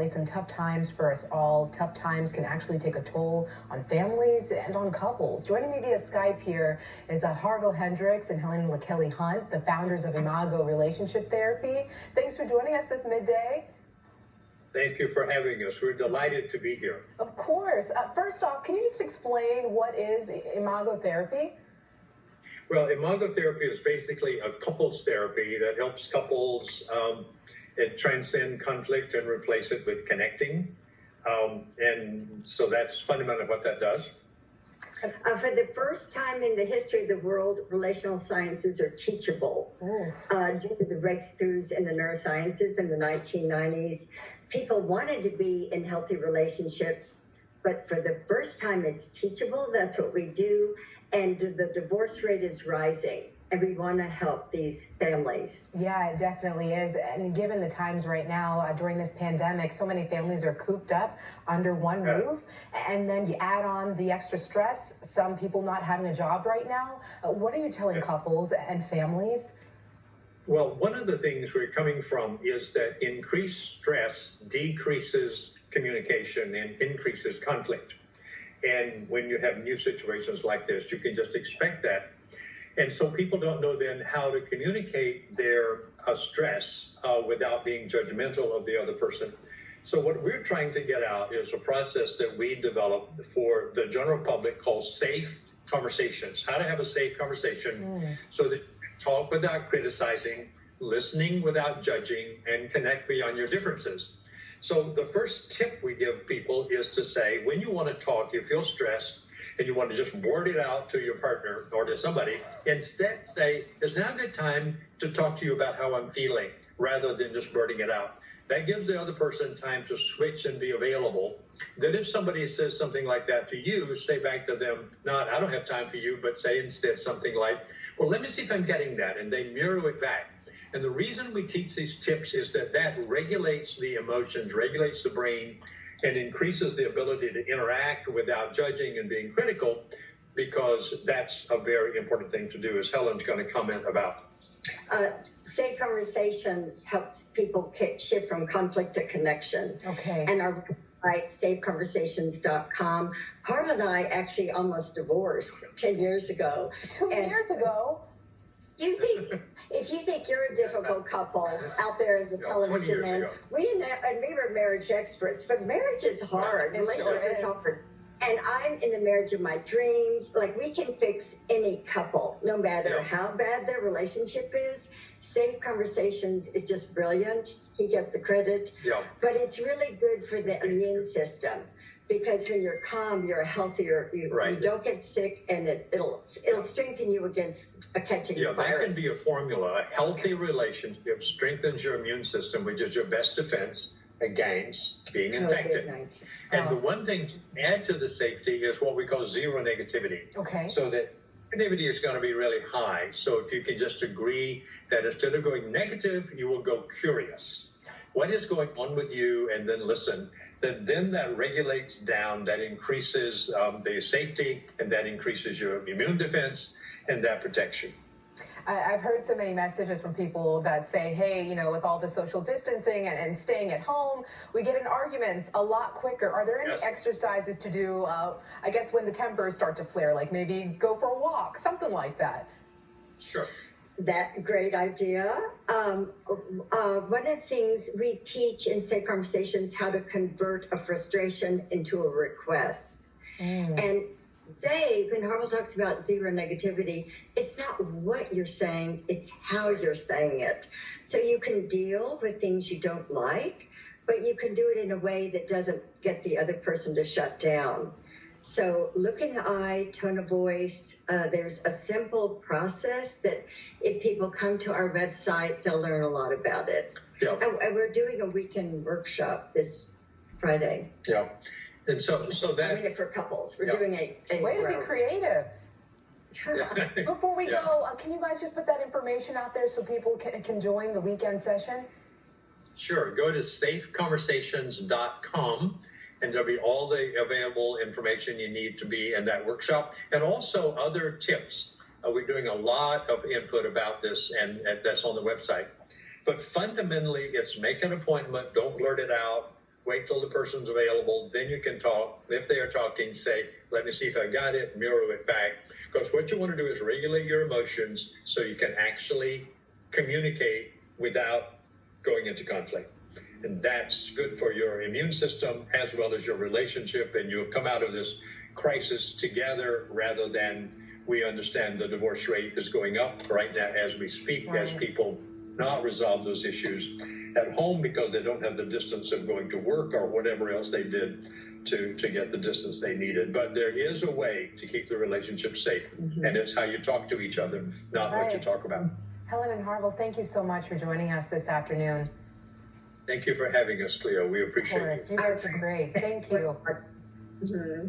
Some tough times for us all. Tough times can actually take a toll on families and on couples. Joining me via Skype here is Harville Hendricks and Helen LaKelly Hunt, the founders of Imago Relationship Therapy. Thanks for joining us this midday. Thank you for having us. We're delighted to be here. Of course. First off, can you just explain what is Imago Therapy? Well, Imago Therapy is basically a couples therapy that helps couples transcend conflict and replace it with connecting. And so that's fundamentally what that does. For the first time in the history of the world, relational sciences are teachable. Due to the breakthroughs in the neurosciences in the 1990s, people wanted to be in healthy relationships, but for the first time it's teachable. That's what we do. And the divorce rate is rising. And we want to help these families. Yeah, it definitely is. And given the times right now during this pandemic, so many families are cooped up under one roof. And then you add on the extra stress, some people not having a job right now. What are you telling couples and families? Well, one of the things we're coming from is that increased stress decreases communication and increases conflict. And when you have new situations like this, you can just expect that. And so people don't know then how to communicate their stress without being judgmental of the other person. So what we're trying to get out is a process that we developed for the general public called Safe Conversations. How to have a safe conversation so that you can talk without criticizing, listening without judging, and connect beyond your differences. So the first tip we give people is to say, when you want to talk, you feel stressed, and you want to just word it out to your partner or to somebody, instead say, is now a good time to talk to you about how I'm feeling, rather than just blurting it out. That gives the other person time to switch and be available. Then if somebody says something like that to you, say back to them, not, I don't have time for you, but say instead something like, well, let me see if I'm getting that. And they mirror it back. And the reason we teach these tips is that regulates the emotions, regulates the brain, and increases the ability to interact without judging and being critical, because that's a very important thing to do, as Helen's going to comment about. Safe Conversations helps people shift from conflict to connection. Okay. And our website, safeconversations.com. Harlan and I actually almost divorced 10 years ago. 2 years ago? If you think you're a difficult couple out there in the television land, we were marriage experts, but marriage is hard. Relationship is hard. And I'm in the marriage of my dreams. Like, we can fix any couple, no matter how bad their relationship is. Safe Conversations is just brilliant. He gets the credit. But it's really good for the immune system. Because when you're calm, you're healthier. You don't get sick, and it'll strengthen you against catching the virus. That can be a formula. A healthy relationship strengthens your immune system, which is your best defense against being infected. COVID-19. And the one thing to add to the safety is what we call zero negativity. Okay. So that negativity is going to be really high. So if you can just agree that instead of going negative, you will go curious. What is going on with you? And then listen. Then that regulates down, that increases the safety, and that increases your immune defense, and that protects you. I've heard so many messages from people that say, hey, with all the social distancing and staying at home, we get in arguments a lot quicker. Are there any exercises to do, I guess, when the tempers start to flare, like maybe go for a walk, something like that? Sure. That great idea. One of the things we teach in Safe Conversations, how to convert a frustration into a request. And when Harville talks about zero negativity, it's not what you're saying, it's how you're saying it. So you can deal with things you don't like, but you can do it in a way that doesn't get the other person to shut down. So look in the eye, tone of voice. There's a simple process that if people come to our website, they'll learn a lot about it. And we're doing a weekend workshop this Friday. And so that for couples, we're doing a way to be creative. Before we go, can you guys just put that information out there so people can join the weekend session? Sure. Go to safeconversations.com. And there'll be all the available information you need to be in that workshop, and also other tips. We're doing a lot of input about this, and that's on the website. But fundamentally, it's make an appointment, don't blurt it out, wait till the person's available, then you can talk. If they are talking, say, let me see if I got it, mirror it back. Because what you want to do is regulate your emotions so you can actually communicate without going into conflict. And that's good for your immune system as well as your relationship, and you'll come out of this crisis together rather than we understand the divorce rate is going up right now as we speak, as people not resolve those issues at home because they don't have the distance of going to work or whatever else they did to get the distance they needed. But there is a way to keep the relationship safe, and it's how you talk to each other, not what you talk about. Helen and Harville, thank you so much for joining us this afternoon. Thank you for having us, Cleo. We appreciate it. Of course, you guys are great. Thank you. Mm-hmm.